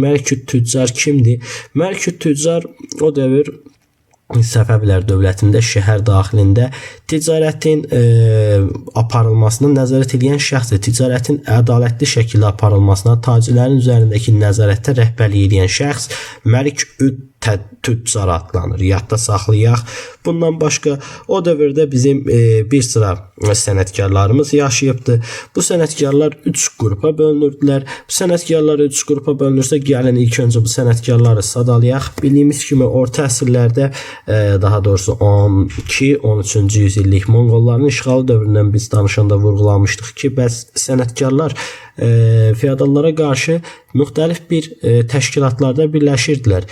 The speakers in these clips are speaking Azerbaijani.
Məlikü Tüccar kimdir? Məlikü Tüccar o dövr Səfəvilər dövlətində şəhər daxilində ticarətin aparılmasına nəzarət edən şəxsdir. Ticarətin ədalətli şəkildə aparılmasına, tacirlərin üzərindəki nəzarətə rəhbərlik edən şəxs Məlik Tüccar adlanır. Yadda saxlayaq. Bundan başqa o dövrdə bizim bir sıra sənətkarlarımız yaşayıbdı. Bu sənətkarlar 3 qrupa bölünürdülər. Bu sənətkarlar 3 qrupa bölünürsə, gəlin ilk öncə bu sənətkarları sadalayaq. Bildiyimiz kimi orta əsrlərdə, daha doğrusu 12-13-cü yüzillik Monqolların işğalı dövründən biz danışanda vurğulamışdıq ki, bəs sənətkarlar feodallara qarşı müxtəlif bir təşkilatlarda birləşirdilər.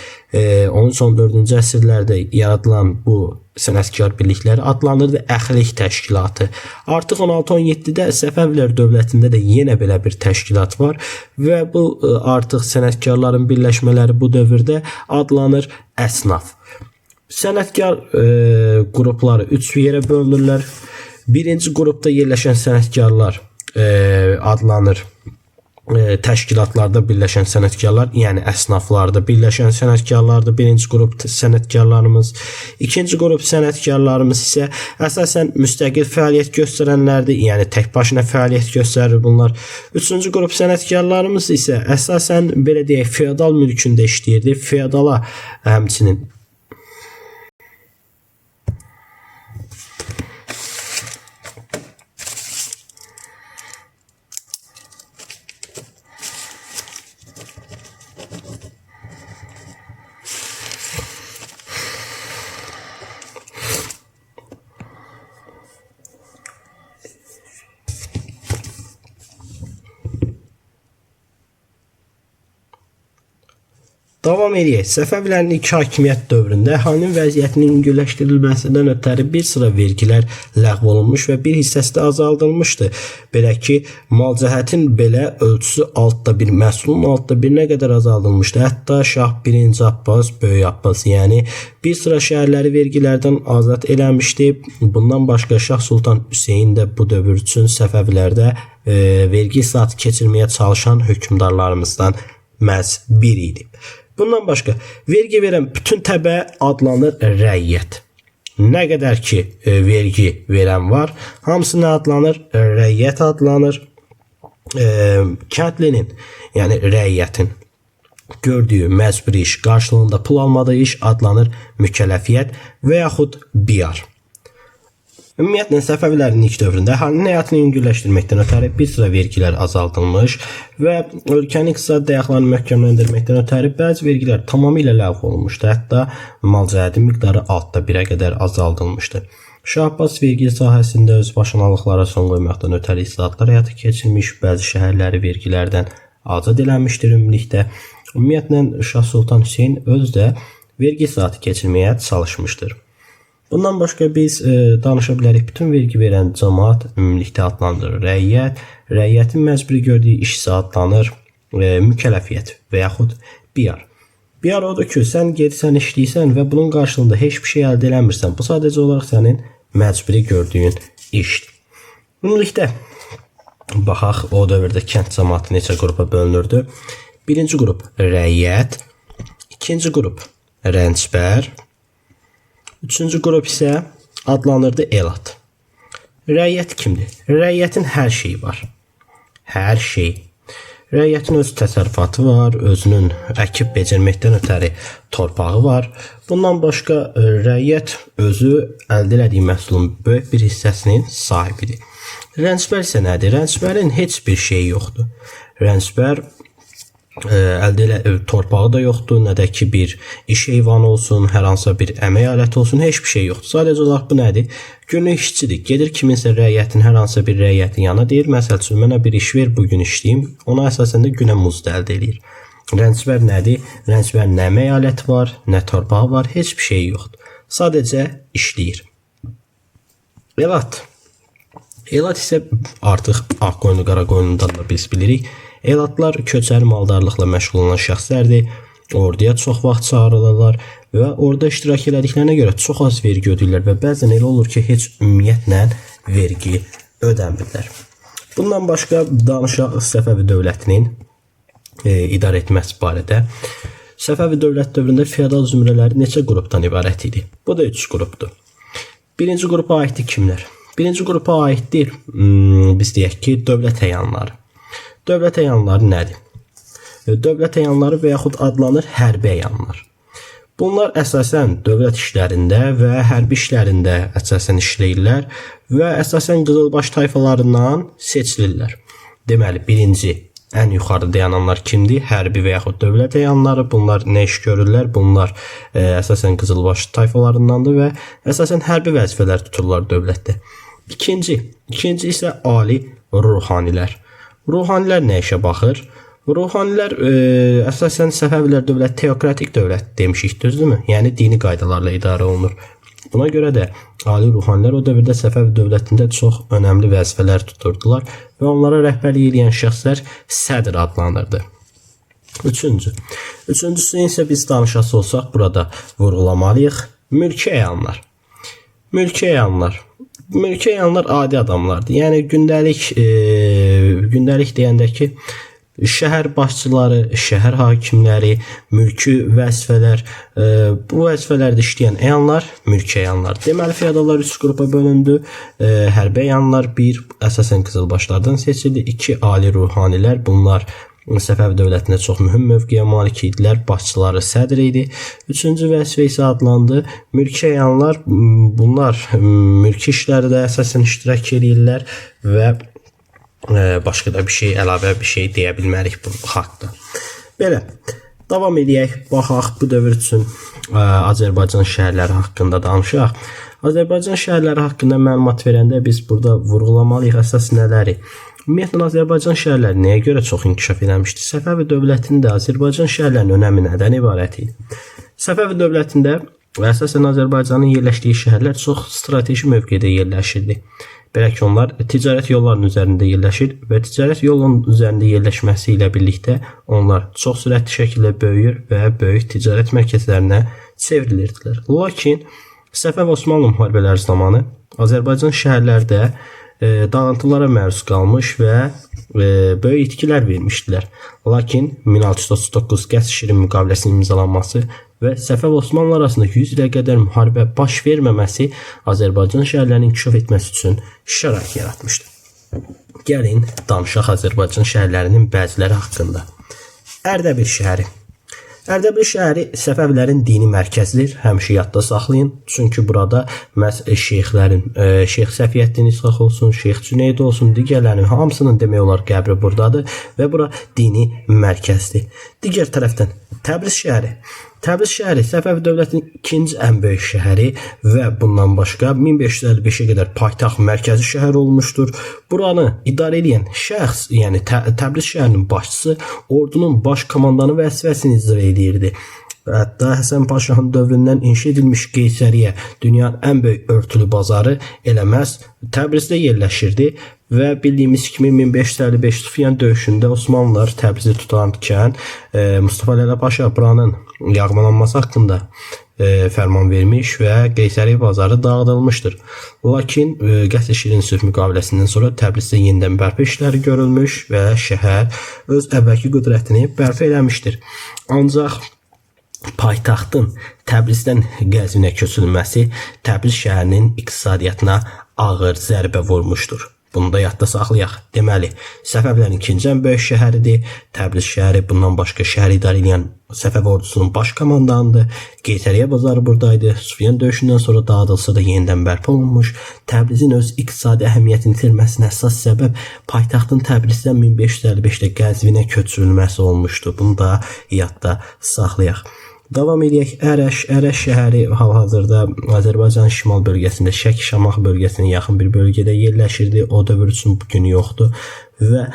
13-14-cü əsrlərdə yaradılan bu sənətkar birlikləri adlanırdı Əxlik təşkilatı. Artıq 16-17-də Səfəvilər dövlətində də yenə belə bir təşkilat var və bu artıq sənətkarların birləşmələri bu dövrdə adlanır əsnaf. Sənətkar qrupları 3 yerə bölünürlər. Birinci qrupda yerləşən sənətkarlar adlanır təşkilatlarda birləşən sənətkarlar, yəni əsnaflarda birləşən sənətkarlardır birinci qrup sənətkarlarımız. İkinci qrup sənətkarlarımız isə əsasən müstəqil fəaliyyət göstərənlərdir, yəni tək başına fəaliyyət göstərir bunlar. Üçüncü qrup sənətkarlarımız isə əsasən belə deyək feodal mülkündə işləyirdi. Feodala həmçinin davam edək. Səfəvilərin ilk hakimiyyət dövründə əhalinin vəziyyətinin yüngülləşdirilməsindən ötəri bir sıra vergilər ləğv olunmuş və bir hissəsi də azaldılmışdı. Belə ki, malcəhətin belə ölçüsü 1/6, məhsulun 1/6-nə qədər azaldılmışdı. Hətta Şah 1-ci Abbas, Böyük Abbas, yəni bir sıra şəhərləri vergilərdən azad eləmişdi. Bundan başqa Şah Sultan Hüseyn də bu dövr üçün Səfəvilərdə vergi islahatı keçirməyə çalışan hökmdarlarımızdan məhz biri idi. Bundan başqa vergi verən bütün təbəə adlanır rəiyyət. Nə qədər ki vergi verən var, hamısı nə adlanır? Rəiyyət adlanır. Kəndlinin, yəni rəiyyətin gördüyü məcburi iş qarşılığında pul almadığı iş adlanır mükəlləfiyyət və yaxud biyar. Ümumiyyətlə Səfəvilərin ilk dövründə əhalinin həyatını yüngülləşdirməkdən ötəri bir sıra vergilər azaldılmış və ölkənin iqtisadi dayaqlarını möhkəmləndirməkdən ötəri bəzi vergilər tamamilə ləğv olunmuşdu. Hətta malcəhətin miqdarı 1/6-ə qədər azaldılmışdı. Şah Abbas vergi sahəsində özbaşınalıqlara son qoymaqdan ötəri islahatlar həyata keçirmiş, bəzi şəhərləri vergilərdən azad eləmişdir ümumilikdə. Ümumiyyətlə Şah Sultan Hüseyn özü də vergi islahatı keçirməyə çalışmışdır. Bundan başqa biz danışa bilərik, bütün vergi verən cəmaət ümumilikdə adlandırır rəiyyət. Rəiyyətin məcburi gördüyü iş isə adlanır mükəlləfiyyət və yaxud biyar. Biyar odur ki, sən gedirsən, işləyirsən və bunun qarşılığında heç bir şey əldə eləmirsən. Bu sadəcə olaraq sənin məcburi gördüyün işdir. Ümumilikdə baxaq, o dövrdə kənd cəmaəti neçə qrupa bölünürdü? Birinci qrup rəiyyət, ikinci qrup rəncbər, üçüncü qrup isə adlanırdı elat. Rəiyyət kimdir? Rəiyyətin hər şeyi var. Hər şey. Rəiyyətin öz təsərrüfatı var, özünün əkib becərməkdən ötəri torpağı var. Bundan başqa rəiyyət özü əldə etdiyi məhsulun böyük bir hissəsinin sahibidir. Rəncbər isə nədir? Rəncbərin heç bir şeyi yoxdur. Rəncbər torpağı da yoxdur, nə də ki bir iş heyvanı olsun, hər hansısa bir əmək aləti olsun, heç bir şey yoxdur. Sadəcə olaraq bu nədir? Günlük işçidir. Gedir kiminsə rəiyyətin, hər hansısa bir rəiyyətin yanına deyir, məsəl üçün mənə bir iş ver, bugün işləyim. Ona əsasən də günə muzd əldə edir. Rəncbər nədir? Rəncbər nə əmək aləti var, nə torpağı var, heç bir şey yoxdur. Sadəcə işləyir. Elat. Elat isə artıq ağ qoyunu, qara qoyunundan da biz bilirik. Elatlar köçəri maldarlıqla məşğul olan şəxslərdir. Orduya çox vaxt çağırılırlar və orada iştirak elədiklərinə görə çox az vergi ödəyirlər və bəzən elə olur ki, heç ümumiyyətlə vergi ödəmirlər. Bundan başqa danışaq Səfəvi dövlətinin idarə etməsi barədə. Səfəvi dövlət dövründə feodal zümrələri neçə qrupdan ibarət idi? Bu da 3 qrupdur. Birinci qrupa aiddir kimlər? Birinci qrupa aiddir, biz deyək ki, dövlət əyanları. Dövlət əyanları nədir? Dövlət əyanları və yaxud adlanır hərbi əyanlar. Bunlar əsasən dövlət işlərində və hərbi işlərində əsasən işləyirlər və əsasən qızılbaş tayfalarından seçilirlər. Deməli, birinci, ən yuxarı dayananlar kimdir? Hərbi və yaxud dövlət əyanları. Bunlar nə iş görürlər? Bunlar əsasən qızılbaş tayfalarındandır və əsasən hərbi vəzifələr tuturlar dövlətdə. İkinci isə ali ruhanilər. Ruhanilər nə işə baxır? Ruhanilər əsasən Səfəvilər dövlət teokratik dövlət demişik, düzdürmü? Yəni dini qaydalarla idarə olunur. Buna görə də ali ruhanilər o dövrdə Səfəvi dövlətində çox önəmli vəzifələr tuturdular və onlara rəhbərlik edən şəxslər sədr adlanırdı. Üçüncüsü isə biz danışası olsaq burada vurğulamalıyıq. Mülki əyanlar. Mülki əyanlar adi adamlardır. Yəni gündəlik deyəndə ki, şəhər başçıları, şəhər hakimləri, mülki vəzifələr, bu vəzifələrdə işləyən əyanlar mülki əyanlar. Deməli, feodallar 3 qrupa bölündü. Hərbi əyanlar 1 əsasən qızılbaşlardan seçildi. 2 ali ruhanilər, bunlar Səfəvi dövlətində çox mühüm mövqeyə malik idilər. Başçıları sədr idi. Üçüncü vəzifə isə adlandı mülki əyanlar. Bunlar mülki işlərdə əsasən iştirak edirlər və başqa da bir şey, əlavə bir şey deyə bilmərik bu haqda. Belə, davam edək, baxaq bu dövr üçün Azərbaycan şəhərləri haqqında danışaq. Azərbaycan şəhərləri haqqında məlumat verəndə biz burada vurğulamalıyıq əsas nələri? Ümumiyyətlə, Azərbaycan şəhərləri nəyə görə çox inkişaf eləmişdir? Səfəvi dövlətində Azərbaycan şəhərlərinin önəmi nədən ibarət idi? Səfəvi dövlətində əsasən Azərbaycanın yerləşdiyi şəhərlər çox strateji mövqedə yerləşirdi. Belə ki, onlar ticarət yollarının üzərində yerləşir və ticarət yolunun üzərində yerləşməsi ilə birlikdə onlar çox sürətli şəkildə böyüyür və böyük ticarət mərkəzlərinə çevrilirdilər. Lakin Səfəv Osmanlı müharibələri zamanı Azərbaycan şəhərlərdə dağıntılara məruz qalmış və böyük itkilər vermişdilər. Lakin 1639 Qəsr-Şirin müqaviləsinin imzalanması və Səfəv Osmanlı arasında 100 ilə qədər müharibə baş verməməsi Azərbaycan şəhərlərinin inkişaf etməsi üçün şərait yaratmışdır. Gəlin danışaq Azərbaycan şəhərlərinin bəziləri haqqında. Ərdəbil şəhəri. Ərdəbil şəhəri Səfəvilərin dini mərkəzidir. Həmişə yadda saxlayın. Çünki burada məhz şeyxlərin, Şeyx Səfiyyəddin İsaq olsun, Şeyx Cüneyd olsun, digərlərinin hamısının demək olar qəbri buradadır və bura dini mərkəzdir. Digər tərəfdən Təbriz şəhəri. Təbriz şəhəri Səfəvi dövlətinin ikinci ən böyük şəhəri və bundan başqa 1555-ə qədər paytaxt mərkəzi şəhər olmuşdur. Buranı idarə edən şəxs, yəni Təbriz şəhərinin başçısı ordunun baş komandanı vəzifəsini icra edirdi. Hətta Həsən Paşanın dövründən inşa edilmiş Qeysəriyyə, dünyanın ən böyük örtülü bazarı elə məhz Təbrizdə yerləşirdi və bildiyimiz kimi 1555 Sufyan döyüşündə Osmanlılar Təbrizi tutarkən Mustafa Lələ Paşa buranın yağmalanması haqqında fərman vermiş və Qeysəriyyə bazarı dağıdılmışdır. Lakin Qəsr-Şirin sülh müqaviləsindən sonra Təbrizdə yenidən bərpa işləri görülmüş və şəhər öz əvvəlki qüdrətini bərpa eləmişdir. Ancaq paytaxtın Təbrizdən Qəzvinə köçürülməsi Təbriz şəhərinin iqtisadiyyatına ağır zərbə vurmuşdur. Bunu da yadda saxlayaq. Deməli, Səfəvlərin ikinci ən böyük şəhəridir. Təbriz şəhəri bundan başqa şəhəri idarə edən Səfəv ordusunun baş komandanıdır. Qeysəriyyə bazarı buradaydı. Sufyan döyüşündən sonra dağıdılsa da yenidən bərpa olunmuş. Təbrizin öz iqtisadi əhəmiyyətini itirməsinə əsas səbəb paytaxtın Təbrizdən 1555-də Qəzvinə köçürülməsi olmuşdu. Bunu da yadda saxlayaq. Davam edək. Ərəş şəhəri hal-hazırda Azərbaycan şimal bölgəsində Şəki-Şamaxı bölgəsinə yaxın bir bölgədə yerləşirdi. O dövr üçün bu gün yoxdur. Və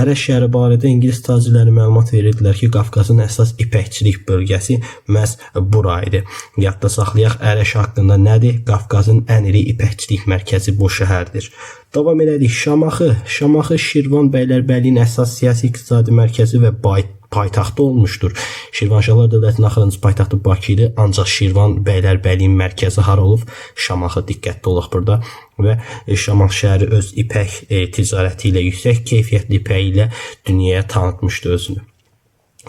Ərəş şəhəri barədə ingilis tacirləri məlumat verirdilər ki, Qafqazın əsas ipəkçilik bölgəsi məhz bura idi. Yadda saxlayaq, Ərəş haqqında nədir? Qafqazın ən iri ipəkçilik mərkəzi bu şəhərdir. Davam edirik. Şamaxı Şirvan bəylərbəyliyin əsas siyasi iqtisadi mərkəzi və paytaxtı olmuşdur. Şirvanşahlar dövlətinin axırıncı paytaxtı Bakı idi, ancaq Şirvan bəylərbəyliyin mərkəzi hara olub? Şamaxı, diqqətli olaq burada. Və Şamaxı şəhəri öz ipək ticarəti ilə, yüksək keyfiyyətli ipək ilə dünyaya tanıtmışdı özünü.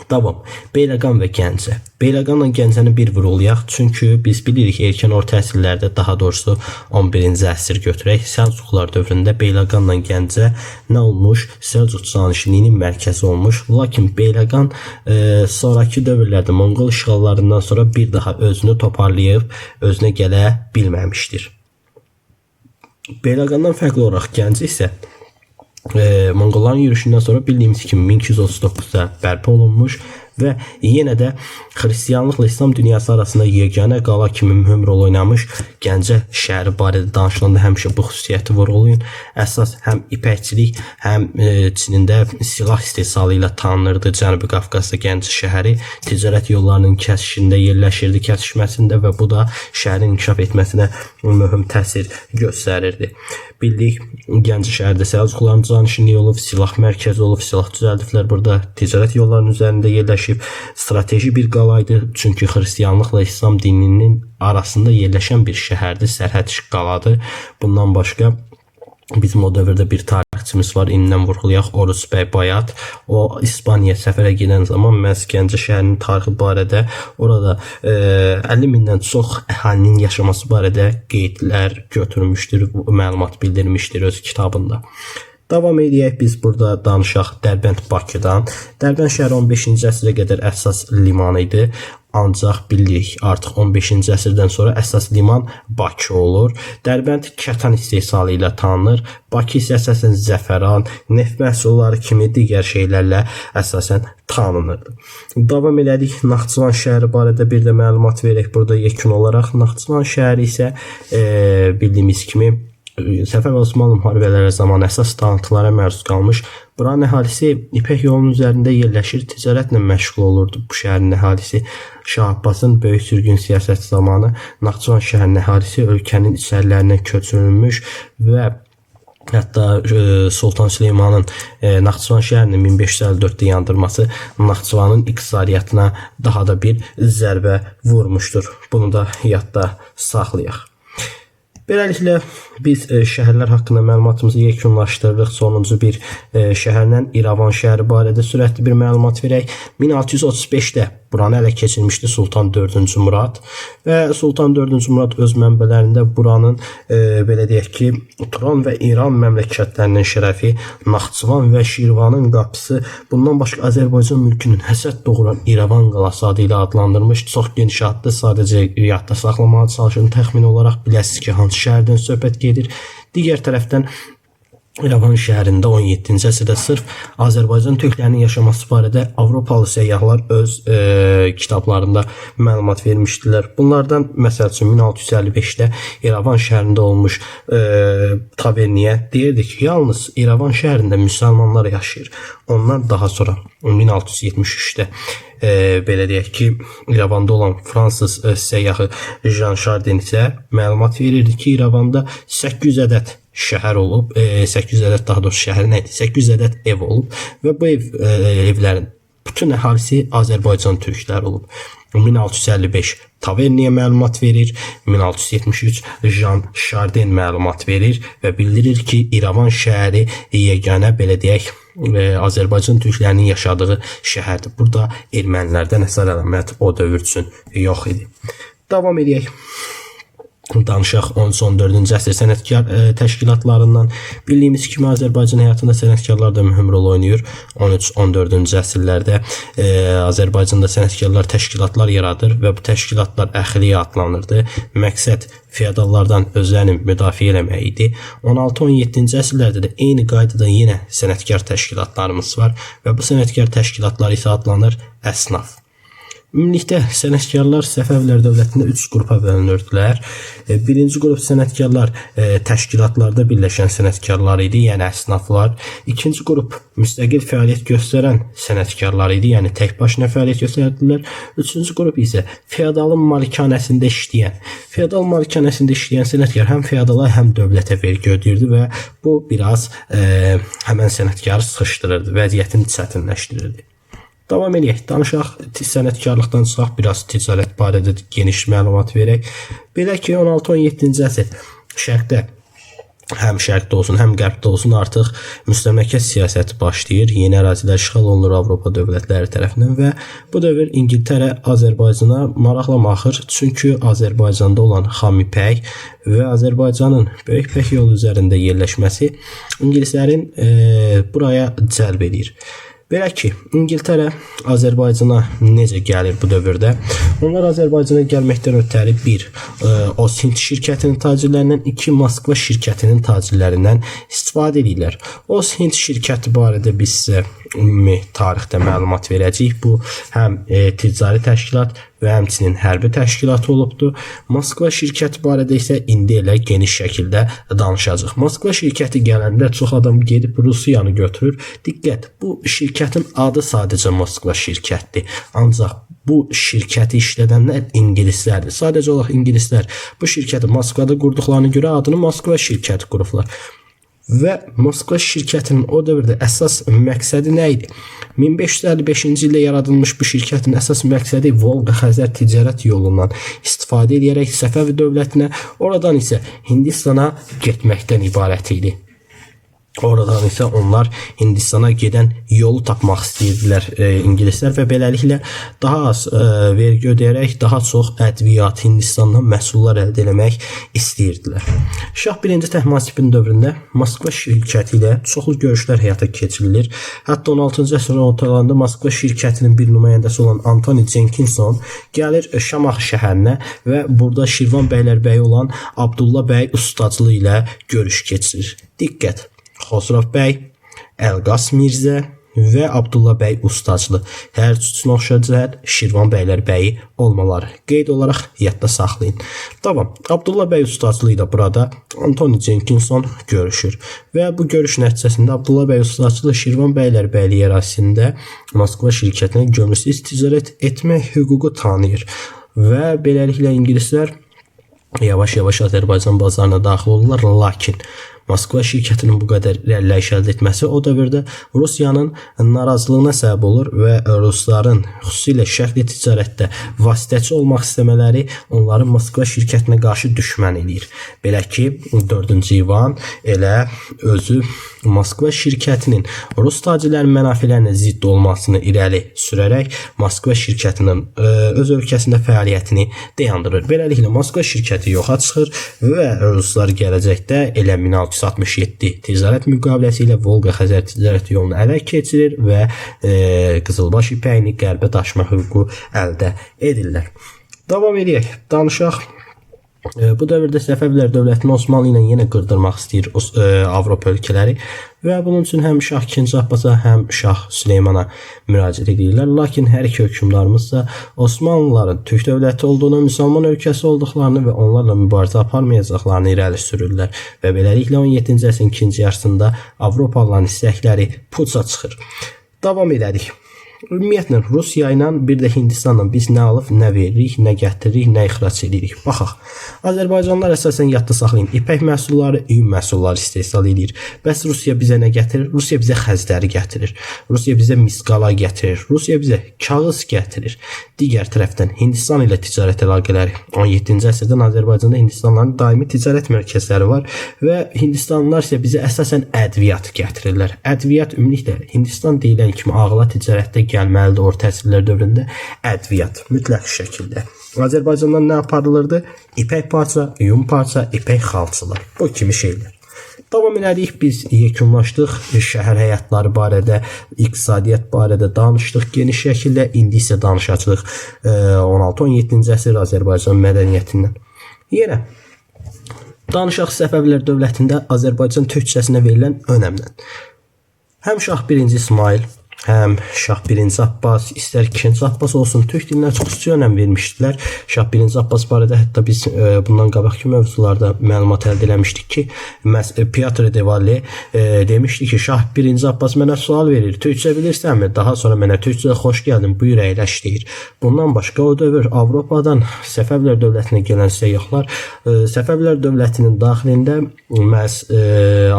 Davam. Beyləqan və Gəncə. Beyləqanla Gəncəni bir vurulayaq, çünki biz bilirik erkən orta əsrlərdə, daha doğrusu 11-ci əsr götürək, Səlcuqlar dövründə Beyləqanla Gəncə nə olmuş? Səlcuq canişinliyinin mərkəzi olmuş. Lakin Beyləqan sonrakı dövrlərdə Monqol işğallarından sonra bir daha özünü toparlayıb özünə gələ bilməmişdir. Beyləqandan fərqli olaraq Gəncə isə Monqolların yürüşündən sonra bildiyimiz kimi 1239-da bərpa olunmuş və yenə də xristianlıqla İslam dünyası arasında yeganə qala kimi mühüm rol oynamış Gəncə şəhəri barədə danışılanda həmişə bu xüsusiyyəti vurğulayın. Əsas həm ipəkçilik, həm Çinində silah istehsalı ilə tanınırdı. Cənubi Qafqazda Gəncə şəhəri ticarət yollarının kəsişində yerləşirdi, kəsişməsində və bu da şəhərin inkişaf etməsinə mühüm təsir göstərirdi. Bildik, Gəncə şəhərdə Səlcuqların canişinliyi olub, silah mərkəzi olub, silah düzəldiblər burada, ticarət yollarının üzərində yerləşib, strateji bir qalaydı, çünki xristianlıqla İslam dininin arasında yerləşən bir şəhərdir, sərhəd qaladır. Bundan başqa bizim o dövrdə bir tarixçimiz var, indidən vurğulayaq, Oruc bəy Bayat. O İspaniya səfərə gedən zaman məhz Gəncə şəhərinin tarixi barədə orada 50 mindən çox əhalinin yaşaması barədə qeydlər götürmüşdür, məlumat bildirmişdir öz kitabında. Davam edək, biz burada danışaq Dərbənd Bakıdan. Dərbənd şəhəri 15-ci əsrə qədər əsas liman idi. Ancaq bilirik, artıq 15-ci əsrdən sonra əsas liman Bakı olur. Dərbənd kətan istehsalı ilə tanınır. Bakı isə əsasən zəfəran, neft məhsulları kimi digər şeylərlə əsasən tanınırdı. Davam elədik, Naxçıvan şəhəri barədə bir də məlumat verək burada yekun olaraq. Naxçıvan şəhəri isə bildiyimiz kimi Səfəv və Osmanlı müharibələri zamanı əsas dağıntılara məruz qalmış. Buranın əhalisi İpək yolunun üzərində yerləşir, ticarətlə məşğul olurdu. Bu şəhərin əhalisi Şah Abbasın böyük sürgün siyasəti zamanı Naxçıvan şəhərinin əhalisi ölkənin içərilərinə köçürülmüş və hətta Sultan Süleymanın Naxçıvan şəhərini 1554-də yandırması Naxçıvanın iqtisadiyyatına daha da bir zərbə vurmuşdur. Bunu da yadda saxlayaq. Beləliklə, biz şəhərlər haqqında məlumatımızı yekunlaşdırırıq. Sonuncu bir şəhərlə İrəvan şəhəri barədə sürətli bir məlumat verək. 1635-də buranı ələ keçirmişdi Sultan 4-cü Murad və Sultan 4-cü Murad öz mənbələrində buranın belə deyək ki, Turan və İran məmləkətlərinin şərəfi, Naxçıvan və Şirvanın qapısı, bundan başqa Azərbaycan mülkünün həsəd doğuran İrəvan qalası adı ilə adlandırmış. Çox geniş adlı, sadəcə yadda saxlamağa çalışın. Təxmin olaraq biləsiniz ki, hansı şəhərdən söhbət gedir. Digər tərəfdən İrəvan şəhərində 17-ci əsrdə sırf Azərbaycan türklərinin yaşaması barədə Avropalı səyyahlar öz kitablarında məlumat vermişdilər. Bunlardan məsəl üçün 1655-də İrəvan şəhərində olmuş taverniyə deyirdi ki, yalnız İrəvan şəhərində müsəlmanlar yaşayır. Onlar daha sonra 1673-də belə deyək ki, İrəvanda olan fransız səyyahı Jean Chardin isə məlumat verirdi ki, İrəvanda 800 ədəd şəhər olub, 800 ədəd daha doğrusu şəhər nə idi? 800 ədəd ev olub və bu evlərin bütün əhalisi Azərbaycan türkləri olub. 1655 Taverniyə məlumat verir, 1673 Jean Chardin məlumat verir və bildirir ki, İrəvan şəhəri yeganə belə deyək Azərbaycan türklərinin yaşadığı şəhərdir. Burada ermənilərdən əsər əlamət o dövr üçün yox idi. Davam edək. Danışaq 13-14-cü əsr sənətkar təşkilatlarından. Bildiyimiz kimi Azərbaycan həyatında sənətkarlar da mühüm rol oynayır. 13-14-cü əsrlərdə Azərbaycanda sənətkarlar təşkilatlar yaradır və bu təşkilatlar əxliyə adlanırdı. Məqsəd feodallardan özlərini müdafiə eləmək idi. 16-17-ci əsrlərdə də eyni qaydada yenə sənətkar təşkilatlarımız var və bu sənətkar təşkilatlar isə adlanır əsnaf. Ümumilikdə sənətkarlar Səfəvilər dövlətində 3 qrupa bölünürdülər. Birinci qrup sənətkarlar təşkilatlarda birləşən sənətkarlar idi, yəni əsnaflar. İkinci qrup müstəqil fəaliyyət göstərən sənətkarlar idi, yəni tək başına fəaliyyət göstərdilər. Üçüncü qrup isə feodalın malikanəsində işləyən. Feodal malikanəsində işləyən sənətkar həm feodala, həm dövlətə vergi ödəyirdi və bu biraz həmən sənətkarı sıxışdırırdı, vəziyyətini çətinləşdirirdi. Davam edək, danışaq sənətkarlıqdan çıxaq, biraz ticarət barədə geniş məlumat verək. Belə ki, 16-17-ci əsr şərqdə həm şərqdə olsun, həm qərbdə olsun artıq müstəmləkə siyasəti başlayır. Yeni ərazilər işğal olunur Avropa dövlətləri tərəfindən və bu dövr İngiltərə Azərbaycana maraqla baxır. Çünki Azərbaycanda olan xam ipək və Azərbaycanın böyük ipək yolu üzərində yerləşməsi ingilislərin buraya cəlb edir. Belə ki, İngiltərə Azərbaycana necə gəlir bu dövrdə? Onlar Azərbaycana gəlməkdən ötəri 1. Os-Hind şirkətinin tacirlərindən, 2. Moskva şirkətinin tacirlərindən istifadə edirlər. Os-Hind şirkəti barədə biz sizə ümumi tarixdə məlumat verəcəyik. Bu həm ticari təşkilat və həmçinin hərbi təşkilatı olubdur. Moskva şirkəti barədə isə indi elə geniş şəkildə danışacağıq. Moskva şirkəti gələndə çox adam gedib Rusiyanı götürür. Diqqət, bu şirkətin adı sadəcə Moskva şirkətdir. Ancaq bu şirkəti işlədənlər ingilislərdir. Sadəcə olaraq ingilislər bu şirkəti Moskvada qurduqlarına görə adını Moskva şirkəti qurublar. Və Moskva şirkətinin o dövrdə əsas məqsədi nə idi? 1555-ci ildə yaradılmış bu şirkətin əsas məqsədi Volqa-Xəzər ticarət yolundan istifadə edərək Səfəvi dövlətinə, oradan isə Hindistana getməkdən ibarət idi. Oradan isə onlar Hindistana gedən yolu tapmaq istəyirdilər ingilislər və beləliklə daha az vergi ödəyərək daha çox ədviyyat, Hindistandan məhsullar əldə etmək istəyirdilər. Şah 1-ci Təhmasibin dövründə Moskva şirkəti ilə çoxlu görüşlər həyata keçirilir. Hətta 16-cı əsrin ortalarında Moskva şirkətinin bir nümayəndəsi olan Antoni Jenkinson gəlir Şamaxı şəhərinə və burada Şirvan bəylərbəyi olan Abdullah bəy ustacılığı ilə görüş keçirir. Diqqət! Xosrov bəy, Əlqas Mirzə və Abdullah bəy ustacılığı. Hər üçünə oxşar cəhət Şirvan bəylərbəyi olmaları. Qeyd olaraq yadda saxlayın. Davam. Abdullah bəy ustacılığı ilə burada Antoni Jenkinson görüşür. Və bu görüş nəticəsində Abdullah bəy ustacılığı Şirvan bəylərbəyliyi ərazisində Moskva şirkətinə gömrüksüz ticarət etmək hüququ tanıyır. Və beləliklə ingilislər yavaş-yavaş Azərbaycan bazarına daxil olurlar. Lakin Moskva şirkətinin bu qədər irəliləyiş əldə etməsi o dövrdə Rusiyanın narazılığına səbəb olur və rusların xüsusilə şərqli ticarətdə vasitəçi olmaq istəmələri onları Moskva şirkətinə qarşı düşmən edir. Belə ki, 4-cü İvan elə özü Moskva şirkətinin Rus tacirlərin mənafelərinə zidd olmasını irəli sürərək Moskva şirkətinin öz ölkəsində fəaliyyətini dayandırır. Beləliklə Moskva şirkəti yoxa çıxır və ruslar gələcəkdə elə 1667 ticarət müqaviləsi ilə Volqa-Xəzər ticarət yolunu ələ keçirir və qızılbaş ipəyini qərbə daşıma hüququ əldə edirlər. Davam edək, danışaq. Bu dövrdə Səfəvilər dövlətini Osmanlı ilə yenə qırdırmaq istəyir Avropa ölkələri və bunun üçün həm Şah 2. Abbasa, həm Şah Süleymana müraciət edirlər. Lakin hər iki hökmdarımızsa Osmanlıların türk dövləti olduğunu, müsəlman ölkəsi olduqlarını və onlarla mübarizə aparmayacaqlarını irəli sürürlər və beləliklə 17-ci əsrin ikinci yarısında Avropalıların istəkləri puça çıxır. Davam edərik. Ümumiyyətlə Rusiya ilə bir də Hindistanla biz nə alıb, nə veririk, nə gətiririk, nə ixrac edirik. Baxaq. Azərbaycanlılar əsasən yadda saxlayın, ipək məhsulları, yun məhsulları istehsal edir. Bəs Rusiya bizə nə gətirir? Rusiya bizə xəzləri gətirir. Rusiya bizə misqala gətirir. Rusiya bizə kağız gətirir. Digər tərəfdən Hindistan ilə ticarət əlaqələri. 17-ci əsrdən Azərbaycanda Hindistanların daimi ticarət mərkəzləri var və Hindistanlılar isə bizə əsasən ədviyyat gətirirlər. Ədviyyat ümumiliklə Hindistan deyilən kimi ağla ticarətdə gəlməlidir orta əsrlər dövründə ədviyyat mütləq şəkildə. Azərbaycandan nə aparılırdı? İpək parça, yun parça, ipək xalçalar. Bu kimi şeylər. Davam edirik, biz yekunlaşdıq. Şəhər həyatları barədə, iqtisadiyyat barədə danışdıq geniş şəkildə. İndi isə danışacağıq 16-17-ci əsr Azərbaycan mədəniyyətindən. Yenə danışaq Səfəvilər dövlətində Azərbaycan türkçəsinə verilən önəmdən. Həm Şah 1-ci İsmail, həm Şah 1-ci Abbas, istər 2-ci Abbas olsun, türk dilinə çox xüsusi önəm vermişdilər. Şah 1-ci Abbas barədə hətta biz bundan qabaqki mövzularda məlumat əldə eləmişdik ki, Piotr de Valle demişdi ki, Şah 1-ci Abbas mənə sual verir, türkçə bilirsənmi? Daha sonra mənə türkçə xoş gəldin, buyur əyləş deyir. Bundan başqa o dövr Avropadan Səfəvilər dövlətinə gələn səyyahlar Səfəvilər dövlətinin daxilində məhz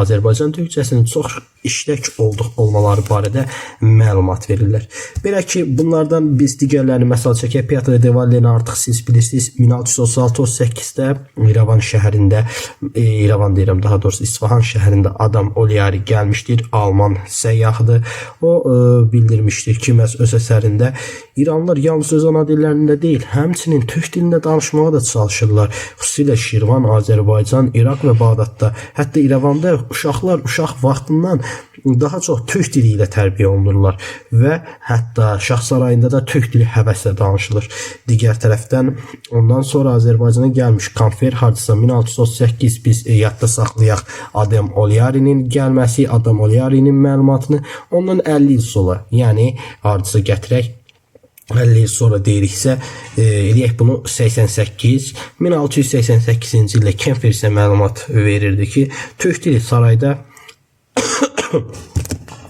Azərbaycan türkçəsinin çox işlək olmaları barədə məlumat verirlər. Belə ki, bunlardan biz digərlərini məsəl çəkək. Pyotr de Valle'ni artıq siz bilirsiniz. 1636-38-də İrəvan şəhərində, İrəvan deyirəm, daha doğrusu İsfahan şəhərində Adam Oliari gəlmişdir. Alman səyyahdır. O bildirmişdir ki, məhz öz əsərində İranlılar yalnız öz ana dillərində deyil, həmçinin türk dilində danışmağa da çalışırlar. Xüsusilə Şirvan, Azərbaycan, İraq və Bağdadda, hətta İrəvanda uşaqlar uşaq vaxtından daha çox türk dili ilə tərbiyə olunurlar və hətta Şah sarayında da türk dili həvəslə danışılır. Digər tərəfdən ondan sonra Azərbaycana gəlmiş Kamfer hardasa 1638 biz yadda saxlayaq Adam Oliari'nin gəlməsi, Adam Oliari'nin məlumatını ondan 50 il sonra, yəni hardasa gətirək 50 il sonra deyiriksə, eləyək bunu 1688-ci ildə Kemfer isə məlumat verirdi ki, türk dili sarayda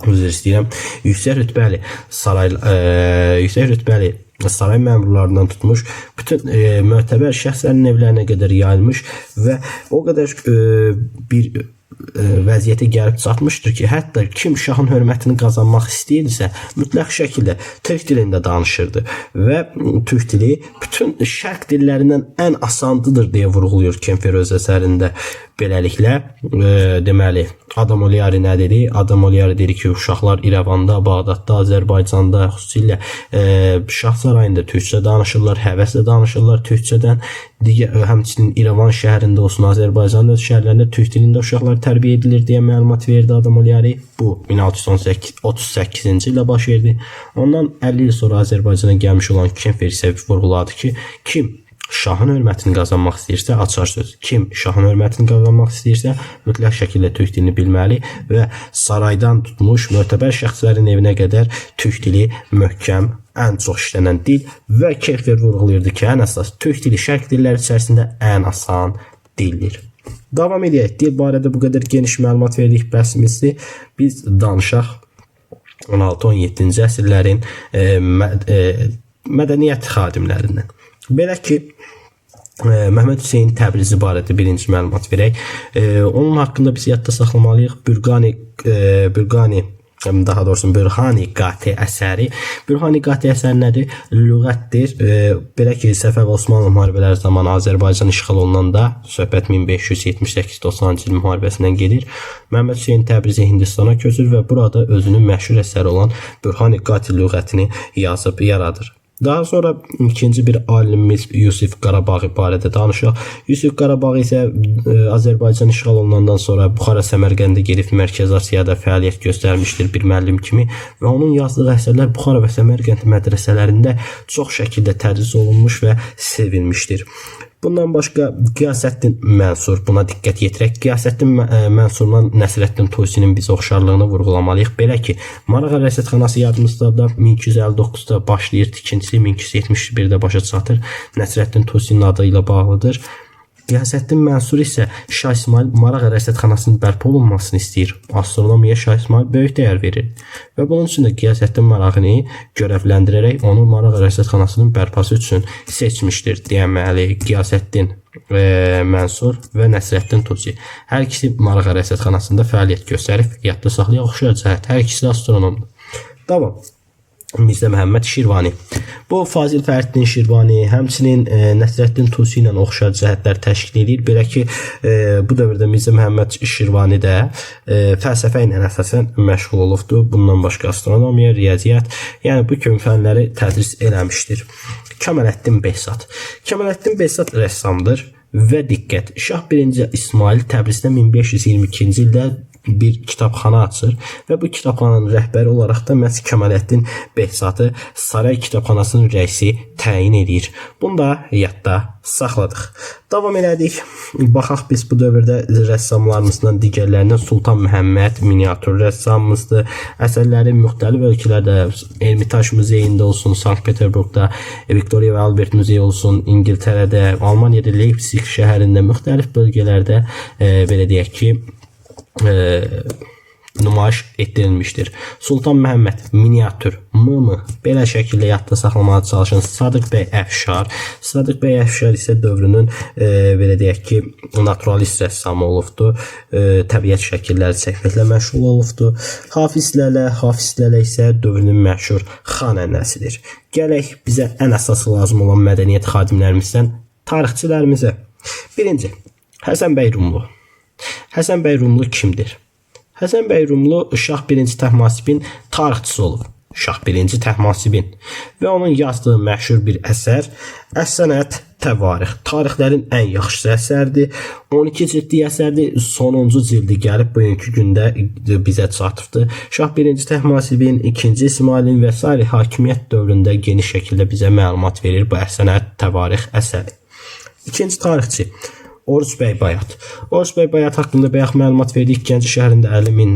üzr istəyirəm, yüksək rütbəli saray məmurlarından tutmuş bütün mötəbər şəxslərin evlərinə qədər yayılmış və o qədər bir vəziyyətə gəlib çatmışdır ki, hətta kim şahın hörmətini qazanmaq istəyirsə, mütləq şəkildə türk dilində danışırdı və türk dili bütün şərq dillərindən ən asandıdır deyə vurğulayır Kemfer öz əsərində. Beləliklə, deməli, Adam Oliari nə dedi? Adam Oliari dedi ki, uşaqlar İrəvanda, Bağdadda, Azərbaycanda, xüsusilə Şah sarayında türkçə danışırlar, həvəslə danışırlar türkçədən. Həmçinin İrəvan şəhərində olsun, Azərbaycanın öz şəhərlərində türk dilində uşaqlar tərbiyə edilir deyə məlumat verdi Adam Oliari. Bu 1638-ci ildə baş verdi. Ondan 50 il sonra Azərbaycana gəlmiş olan Kemfer isə vurğuladı ki, kim şahın hörmətini qazanmaq istəyirsə, açar söz, kim şahın hörmətini qazanmaq istəyirsə, mütləq şəkildə türk dilini bilməli və saraydan tutmuş mötəbər şəxslərin evinə qədər türk dili möhkəm, ən çox işlənən dil və Kemfer vurğulayırdı ki, ən əsas türk dili şərq dilləri içərisində ən asan dildir. Davam edək. Dil barədə bu qədər geniş məlumat verdik bəsimizdir. Biz danışaq 16-17-ci əsrlərin mədəniyyət xadimlərindən. Belə ki, Məhəmməd Hüseyn Təbrizi barədə birinci məlumat verək. Onun haqqında biz yadda saxlamalıyıq. Bürhani Qati əsəri. Bürhani Qati əsəri nədir? Lüğətdir. Belə ki, Səfəv Osmanlı müharibələri zamanı Azərbaycan işğal olunanda söhbət 1578-90-cı il müharibəsindən gedir. Məhəmməd Hüseyn Təbrizi Hindistana köçür və burada özünün məşhur əsəri olan Bürhani Qati lüğətini yazıb yaradır. Daha sonra ikinci bir alimimiz Yusif Qarabaği barədə danışaq. Yusif Qarabaği isə Azərbaycan işğal olunandan sonra Buxara, Səmərqəndə gedib Mərkəzi Asiyada fəaliyyət göstərmişdir bir müəllim kimi və onun yazdığı əsərlər Buxara və Səmərqənd mədrəsələrində çox şəkildə tədris olunmuş və sevilmişdir. Bundan başqa Qiyasəddin Mənsur, buna diqqət yetirək. Qiyasəddin Mənsurla Nəsrəddin Tusinin biz oxşarlığını vurğulamalıyıq. Belə ki, Marağa Rəsədxanası yadımızda 1259-da başlayır, tikintisi 1271-də başa çatır. Nəsrəddin Tusinin adı ilə bağlıdır. Qiyasəddin Mənsur isə Şah İsmail Marağa Rəsədxanasının bərpa olunmasını istəyir. Astronomiya Şah İsmail böyük dəyər verir və bunun üçün də Qiyasəddin Marağını görevləndirərək onu Marağa Rəsədxanasının bərpası üçün seçmişdir. Deməli, Qiyasəddin Mənsur və Nəsrəddin Tusi. Hər ikisi Marağa Rəsədxanasında fəaliyyət göstərib, yadda saxlayaq oxşar cəhət. Hər ikisi də astronomdur. Davam. Mirzə Məhəmməd Şirvani. Bu Fazil Fəridin Şirvani, həmçinin Nəsrəddin Tusi ilə oxşar cəhətlər təşkil edir. Belə ki, bu dövrdə Mirzə Məhəmməd Şirvani də fəlsəfə ilə əsasən məşğul olubdur. Bundan başqa astronomiya, riyaziyyat, yəni bu kimi fənləri tədris eləmişdir. Kəmaləddin Behzad. Kəmaləddin Behzad rəssamdır və diqqət, Şah 1-ci İsmail Təbrizdə 1522-ci ildə bir kitabxana açır və bu kitabxananın rəhbəri olaraq da məhz Kəmaləddin Behzadı saray kitabxanasının rəisi təyin edir. Bunu da yadda saxladıq. Davam elədik. Baxaq biz bu dövrdə rəssamlarımızdan digərlərindən Sultan Məhəmməd miniatür rəssamımızdır. Əsərləri müxtəlif ölkələrdə, Ermitaj muzeyində olsun, Sankt-Peterburqda, Victoria və Albert muzeyi olsun, İngiltərədə, Almaniyada Leipzig şəhərində, müxtəlif bölgələrdə belə deyək ki, nümayiş etdirilmişdir. Sultan Məhəmməd miniatür M belə şəkildə yadda saxlamağa çalışın. Sadıq bəy Əfşar. Sadıq bəy Əfşar isə dövrünün belə deyək ki, naturalist rəssamı olubdu. Təbiət şəkilləri çəkməklə məşğul olubdu. Hafiz Lələ isə dövrünün məşhur xanəndəsidir. Gələk bizə ən əsası lazım olan mədəniyyət xadimlərimizdən tarixçilərimizə. Birinci, Həsən bəy Rumlu. Həsən bəy Rumlu kimdir? Həsən bəy Rumlu Şah 1-ci Təhmasibin tarixçisi olub. Şah 1-ci Təhmasibin və onun yazdığı məşhur bir əsər Əs-Sənət Təvarix. Tarixlərin ən yaxşı əsərdir. 12 cildli əsərdir. Sonuncu cildi gəlib bugünkü gündə bizə çatıbdır. Şah 1-ci Təhmasibin, 2-ci İsmailin və s. hakimiyyət dövründə geniş şəkildə bizə məlumat verir bu Əs-Sənət Təvarix əsəri. İkinci tarixçi Oruc bəy Bayat. Oruc bəy Bayat haqqında bayaq məlumat verdik. Gəncə şəhərində 50 min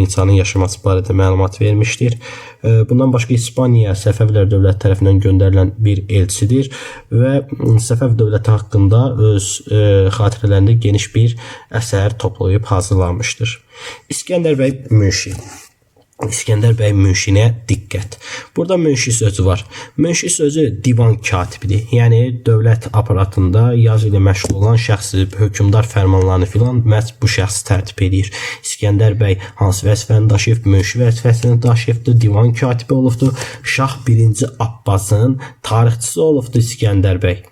insanın yaşaması barədə məlumat vermişdir. Bundan başqa İspaniya Səfəvilər dövləti tərəfindən göndərilən bir elçidir və Səfəv dövləti haqqında öz xatirələrində geniş bir əsər toplayıb hazırlanmışdır. İskəndər bəy Münşi. İskəndər bəy Münşinə diqqət. Burada Münşi sözü var. Münşi sözü divan katibidir. Yəni dövlət aparatında yazı ilə məşğul olan şəxsi, hökmdar fərmanlarını filan məhz bu şəxs tərtib edir. İskəndər bəy hansı vəzifəni daşıyıb? Münşi vəzifəsini daşıyıbdır. Divan katibi olubdur. Şah 1-ci Abbasın tarixçisi olubdur İskəndər bəy.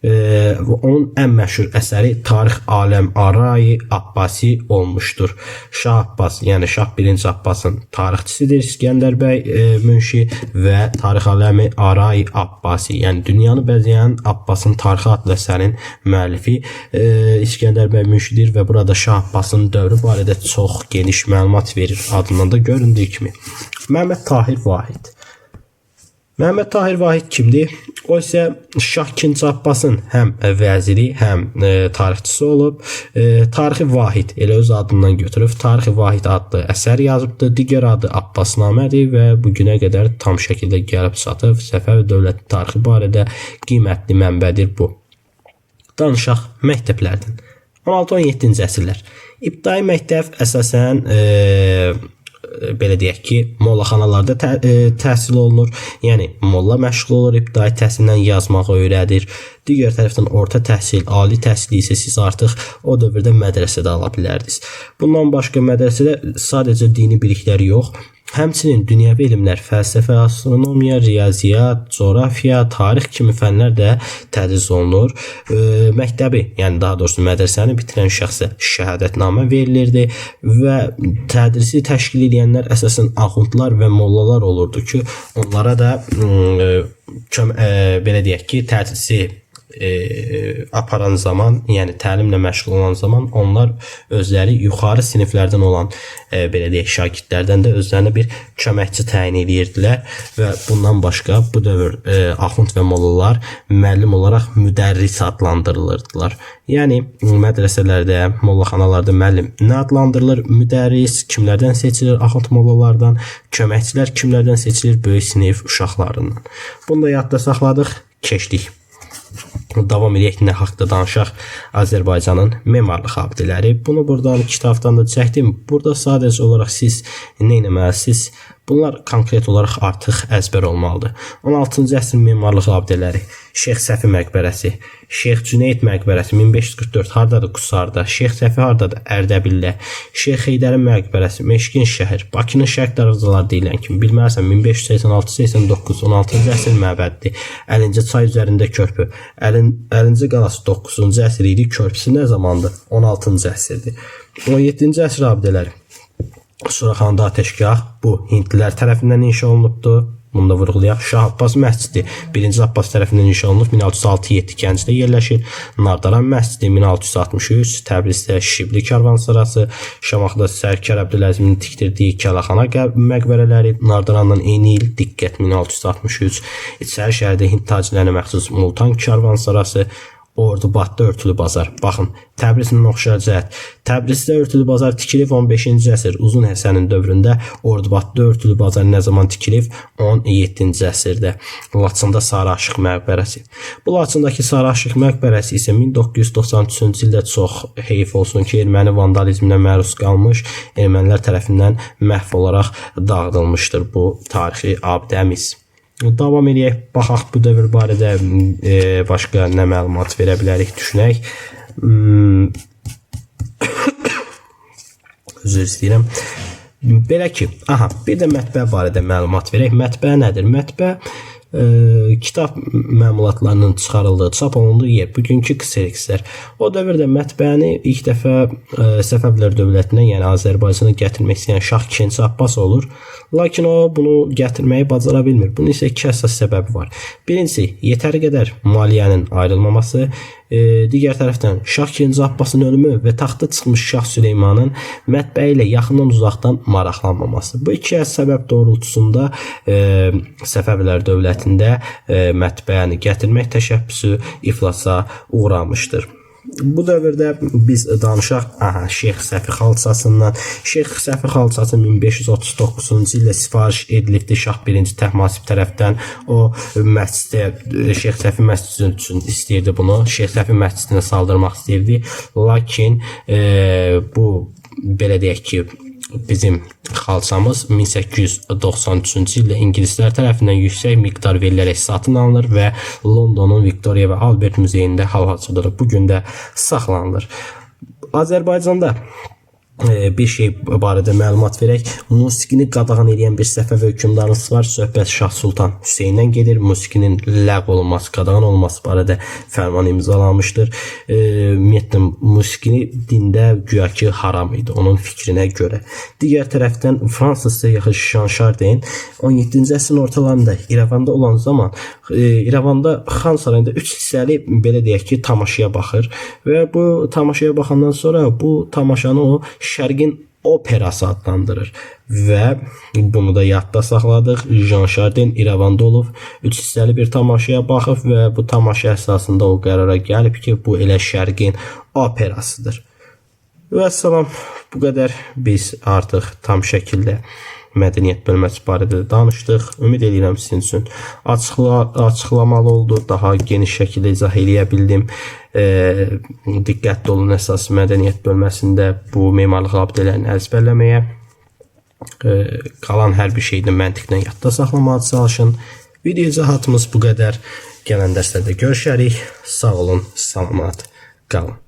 Onun ən məşhur əsəri Tarix Aləm Arai Abbasi olmuşdur. Şah Abbas, yəni Şah 1-ci Abbasın tarixçisidir İskəndər bəy Münşi və Tarix Aləmi Arai Abbasi, yəni dünyanı bəzəyən Abbasın tarixi adlı əsərin müəllifi İskəndər bəy Münşidir və burada Şah Abbasın dövrü barədə çox geniş məlumat verir. Adından da göründüyü kimi. Məhəmməd Tahir Vahid. Məhəmməd Tahir Vahid kimdir? O isə Şah 2-ci Abbasın həm vəziri, həm tarixçisi olub. Tarixi Vahid elə öz adından götürüb Tarixi Vahid adlı əsər yazıbdır. Digər adı Abbasnamədir və bu günə qədər tam şəkildə gəlib çatıb. Səfəv dövləti tarixi barədə qiymətli mənbədir bu. Danışaq məktəblərdən. 16-17-ci əsrlər. İbtidai məktəb əsasən belə deyək ki, mollaxanalarda təhsil olunur. Yəni molla məşğul olur, ibtidai təhsildən yazmağı öyrədir. Digər tərəfdən orta təhsil, ali təhsil isə siz artıq o dövrdə mədrəsədə ala bilərdiniz. Bundan başqa mədrəsədə sadəcə dini bilikləri yox, həmçinin dünyəvi elmlər, fəlsəfə, astronomiya, riyaziyyat, coğrafiya, tarix kimi fənlər də tədris olunur. Məktəbi, yəni daha doğrusu mədrəsəni bitirən şəxsə şəhadətnamə verilirdi və tədrisi təşkil edənlər əsasən axundlar və mollalar olurdu ki, onlara da belə deyək ki, tədrisi aparan zaman, yəni təlimlə məşğul olan zaman onlar özləri yuxarı siniflərdən olan belə deyək şagirdlərdən də özlərinə bir köməkçi təyin edirdilər və bundan başqa bu dövr axund və mollalar müəllim olaraq müdərris adlandırılırdılar. Yəni mədrəsələrdə, mollaxanalarda müəllim nə adlandırılır? Müdərris kimlərdən seçilir? Axund mollalardan. Köməkçilər kimlərdən seçilir? Böyük sinif uşaqlarından. Bunu da yadda saxladıq, keçdik. Davam edək, nə haqda danışaq? Azərbaycanın memarlıq abidələri. Bunu buradan kitabdan da çəkdim. Burada sadəcə olaraq siz nə etməlisiniz? Bunlar konkret olaraq artıq əzbər olmalıdır. 16-cı əsrin memarlıq abidələri. Şeyx Səfi məqbərəsi, Şeyx Cüneyd məqbərəsi 1544 hardadır? Qusarda. Şeyx Səfi hardadır? Ərdəbildə. Şeyx Heydərin məqbərəsi Meşkin şəhər, Bakının şərq darvazaları deyilən kimi bilməlisən 1586-89 16-cı əsr məbəddir. Əlincə çay üzərində körpü. Əlincə qalası 9-cu əsr idi. Körpüsü nə zamandır? 16-cı əsrdir. 17-ci əsr abidələri. Suraxanda Ateşgah bu Hindlilər tərəfindən inşa olunubdur. Bunu da vurğulayaq. Şah Abbas məscidi 1-ci Abbas tərəfindən inşa olunub. 1606-7 Gəncdə yerləşir. Nardaran məscidi 1663, Təbrizdə Şibli karvansarası, Şamaxıda Sərkər Əbdüləzmin tikdirdiyi Kəlaxana məqbərələri, Nardarandan eyni il diqqət 1663, İçəri şəhərdə Hind tacirlərinə məxsus Multan karvansarası, Ordubadda örtülü bazar. Baxın, Təbrizlə oxşar cəhət. Təbrizdə örtülü bazar tikilib 15-ci əsr Uzun Həsənin dövründə. Ordubadda örtülü bazar nə zaman tikilib? 17-ci əsrdə. Laçında Sarı Aşıq məqbərəsi. Bu Laçındakı Sarı Aşıq məqbərəsi isə 1993-cü ildə çox heyf olsun ki, erməni vandalizminə məruz qalmış, ermənilər tərəfindən məhv olaraq dağıdılmışdır bu tarixi abidəmiz. Davam edək, baxaq bu dövr barədə başqa nə məlumat verə bilərik, düşünək. Üzr istəyirəm. Belə ki, bir də mətbə barədə məlumat verək. Mətbə nədir? Mətbə kitab məmulatlarının çıxarıldığı, çap olunduğu yer, bugünkü kserkslər. O dövrdə mətbəəni ilk dəfə Səfəvilər dövlətindən, yəni Azərbaycana gətirmək istəyən Şah II Abbas olur. Lakin o bunu gətirməyi bacara bilmir. Bunun isə iki əsas səbəbi var. Birincisi, yetəri qədər maliyyənin ayrılmaması. Digər tərəfdən Şah II Abbasın ölümü və taxta çıxmış Şah Süleymanın mətbəyi ilə yaxından uzaqdan maraqlanmaması. Bu iki səbəb doğrultusunda Səfəvilər dövlətində mətbəəni gətirmək təşəbbüsü iflasa uğramışdır. Bu dövrdə biz danışaq Şeyx Səfi xalçasından. Şeyx Səfi xalçası 1539-cu ildə sifariş edilibdi Şah 1-ci Təhmasib tərəfdən. O məsciddə Şeyx Səfi məscidi üçün istəyirdi bunu. Şeyx Səfi məscidini saldırmaq istəyirdi. Lakin bu belə deyək ki, bizim xalçamız 1893-cü ildə ingilislər tərəfindən yüksək miqdar verilərək satın alınır və Londonun Victoria və Albert muzeyində hal-hazırda bu gün də saxlanılır. Azərbaycanda bir şey barədə məlumat verək. Musiqini qadağan edən bir Səfəvi hökmdarımız var. Söhbət Şah Sultan Hüseyndən gedir. Musiqinin ləğv olunması, qadağan olması barədə fərman imzalamışdır. Ümumiyyətlə, musiqini dində güya ki haram idi, onun fikrinə görə. Digər tərəfdən Fransız səyyahı Jean Chardin 17-ci əsrin ortalarında İrəvanda olan zaman İrəvanda Xan sarayında 3 hissəli belə deyək ki tamaşaya baxır və bu tamaşaya baxandan sonra bu tamaşanı o Şərqin operası adlandırır və bunu da yadda saxladıq. Jean Chardin İrəvanda olub, 3 hissəli bir tamaşaya baxıb və bu tamaşa əsasında o qərara gəlib ki, bu elə Şərqin operasıdır. Və salam, bu qədər biz artıq tam şəkildə mədəniyyət bölməsi barədə danışdıq. Ümid edirəm sizin üçün açıqlamalı oldu. Daha geniş şəkildə izah eləyə bildim. Diqqətli olun əsas mədəniyyət bölməsində bu memarlıq abidələrini əzbərləməyə. Qalan hər bir şeydə məntiqlə yadda saxlamağa çalışın. Video izahatımız bu qədər. Gələn dərslərdə görüşərik. Sağ olun, salamat qalın.